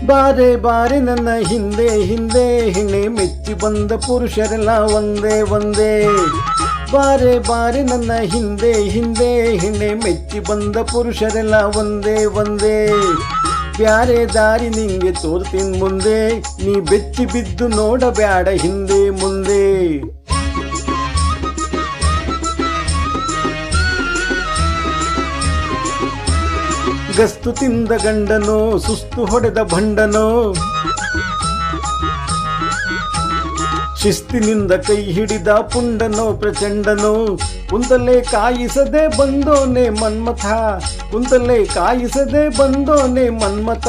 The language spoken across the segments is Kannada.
ಬಾರೆ ಬಾರೆ ನನ್ನ ಹಿಂದೆ ಹಿಂದೆ ಹೆಣ್ಣೆ ಮೆಚ್ಚಿ ಬಂದ ಪುರುಷರೆಲ್ಲ ಒಂದೇ ಒಂದೇ. ಬಾರೆ ಬಾರೆ ನನ್ನ ಹಿಂದೆ ಹಿಂದೆ ಹೆಣ್ಣೆ ಮೆಚ್ಚಿ ಬಂದ ಪುರುಷರೆಲ್ಲ ಒಂದೇ ಒಂದೇ. ಬ್ಯಾರೆ ದಾರಿ ನಿಂಗೆ ತೋರ್ತೀನಿ ಮುಂದೆ, ನೀ ಬೆಚ್ಚಿ ಬಿದ್ದು ನೋಡಬ್ಯಾಡ ಹಿಂದೆ ಮುಂದೆ. ಗಸ್ತು ತಿಂದ ಗಂಡನೋ ಸುಸ್ತು ಹೊಡೆದ ಭಂಡನೋ, ಶಿಸ್ತಿನಿಂದ ಕೈ ಹಿಡಿದ ಪುಂಡನೋ ಪ್ರಚಂಡನೋ, ಕುಂತಲೇ ಕಾಯಿಸದೆ ಬಂದೋನೆ ಮನ್ಮಥ, ಕುಂತಲೇ ಕಾಯಿಸದೆ ಬಂದೋನೆ ಮನ್ಮಥ.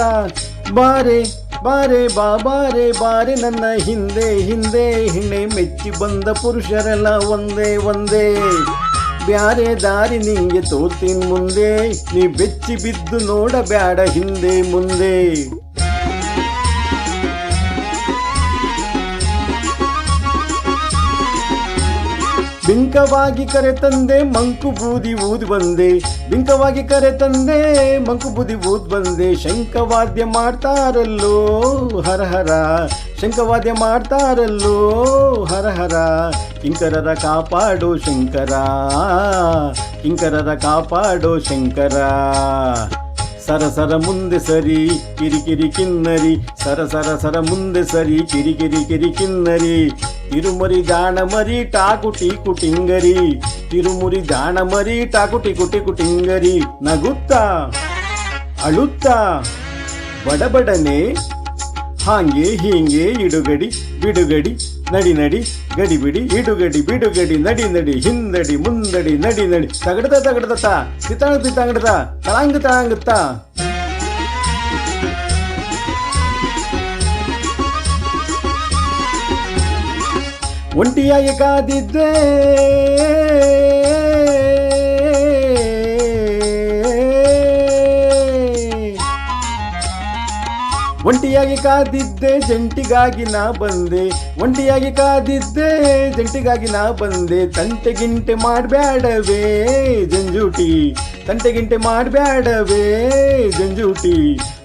ಬಾರೆ ಬಾರೆ ಬಾರೆ ಬಾರೆ ನನ್ನ ಹಿಂದೆ ಹಿಂದೆ ಹೆಣ್ಣೆ ಮೆಚ್ಚಿ ಬಂದ ಪುರುಷರೆಲ್ಲ ಒಂದೇ ಒಂದೇ. ಬ್ಯಾರೆ ದಾರಿ ನಿಂಗೆ ತೋರ್ತೀನಿ ಮುಂದೆ, ನೀ ಬೆಚ್ಚಿ ಬಿದ್ದು ನೋಡಬ್ಯಾಡ ಹಿಂದೆ ಮುಂದೆ. ಬಿಂಕವಾಗಿ ಕರೆ ತಂದೆ ಮಂಕು ಬೂದಿ ಊದ್ ಬಂದೆ, ಬಿಂಕವಾಗಿ ಕರೆ ತಂದೆ ಮಂಕು ಬೂದಿ ಊದ್ ಬಂದೆ. ಶಂಖವಾದ್ಯ ಮಾಡ್ತಾರಲ್ಲೋ ಹರ ಹರ, ಶಂಖವಾದ್ಯ ಮಾಡ್ತಾರಲ್ಲೋ ಹರ ಹರ. ಕಿಂಕರರ ಕಾಪಾಡೋ ಶಂಕರ, ಕಿಂಕರರ ಕಾಪಾಡೋ ಶಂಕರ. ಸರಸರ ಮುಂದೆ ಸರಿ ಕಿರಿಕಿರಿ ಕಿನ್ನರಿ, ಸರಸರ ಸರ ಮುಂದೆ ಸರಿ ಕಿರಿಕಿರಿ ಕಿರಿ ಕಿನ್ನರಿ. ತಿರುಮರಿ ಜಾಣ ಮರಿ ಟಾಕು ಟೀಕು ಟಿಂಗರಿ, ತಿರುಮುರಿ ಜಾಣ ಮರಿ ಟಾಕು ಟೀಕು ಟೀಕು ಟಿಂಗರಿ. ನಗುತ್ತಾ ಅಳುತ್ತಾ ಬಡಬಡನೆ ಹಾಂಗೆ ಹೀಂಗೆ ಇಡುಗಡಿ ಬಿಡುಗಡಿ ನಡಿ ನಡಿ ಗಡಿ ಬಿಡಿ ಇಡುಗಡಿ ಬಿಡುಗಡಿ ನಡಿ ನಡಿ ಹಿಂದಡಿ ಮುಂದಡಿ ನಡಿ ನಡಿ. ತಗಡದ ತಗಡದ ತಿತಾಂಗ ತಿತಾಂಗಡದ ತಳಾಂಗ ತಳಾಂಗತ್ತ. ಒಂಟಿಯಾಗಿ ಕಾದಿದ್ದೆ ಒಂಟಿಯಾಗಿ ಕಾದಿದ್ದೆ ಜಂಟಿಗಾಗಿ ನಾ ಬಂದೆ, ಒಂಟಿಯಾಗಿ ಕಾದಿದ್ದೆ ಜಂಟಿಗಾಗಿ ನಾ ಬಂದೆ. ತಂಟೆಗಿಂಟೆ ಮಾಡ್ಬ್ಯಾಡವೇ ಜಂಜೂಟಿ, ತಂಟೆಗಿಂಟೆ ಮಾಡ್ಬ್ಯಾಡವೇ ಜಂಜೂಟಿ.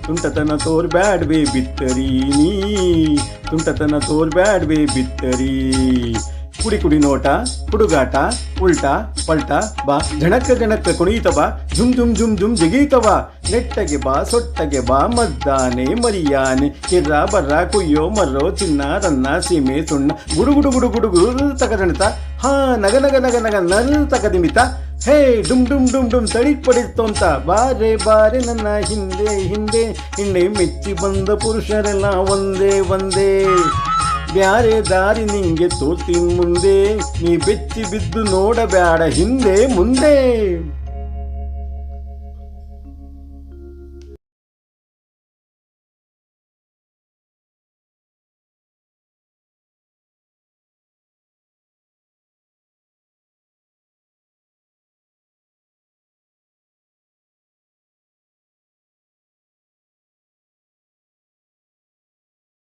ತುಂಟತನ ತೋರ್ಬ್ಯಾಡ್ವೇ ಬಿತ್ತರಿ ನೀ, ತುಂಟತನ ತೋರ್ಬ್ಯಾಡ್ವೇ ಬಿತ್ತರಿ. ಕುಡಿ ಕುಡಿ ನೋಟ ಹುಡುಗಾಟ ಉಲ್ಟಾ ಪಲ್ಟಾ ಬಾ, ಝಣಕ್ಕ ಗಣಕ್ಕ ಕುಣಿತವ ಝುಮ್ ಝುಮ್ ಝುಮ್ ಝುಮ್ ಜಗೀತವ. ನೆಟ್ಟಗೆ ಬಾ ಸೊಟ್ಟಗೆ ಬಾ ಮದ್ದಾನೆ ಮರಿಯಾನೆ, ಕಿರ್ರ ಬರ್ರ ಕುಯ್ಯೋ ಮರ್ರೋ ಚಿನ್ನ ರನ್ನ ಸೀಮೆ ಸುಣ್ಣ. ಗುಡು ಗುಡು ಗುಡು ಗುಡು ಗುಡು ತಕ ಜಣತ, ಹಾ ನಗ ನಗ ನಗ ನಗ ನಲ್ ತಕ ದಿಮಿತ. ಹೇ ಡುಮ್ ಡುಮ್ ಡುಮ್ ಡುಮ್ ತಡಿ ಪಡಿತೋಂತ. ಬಾರೆ ಬಾರೆ ನನ್ನ ಹಿಂದೆ ಹಿಂದೆ ಹಿಂದೆ ಮೆಚ್ಚಿ ಬಂದ ಪುರುಷರೆಲ್ಲ ಒಂದೇ ಒಂದೇ. ಬ್ಯಾರೆ ದಾರಿ ನಿಂಗೆ ತೋರ್ತೀನಿ ಮುಂದೆ, ನೀ ಬೆಚ್ಚಿ ಬಿದ್ದು ನೋಡಬ್ಯಾಡ ಹಿಂದೆ ಮುಂದೆ.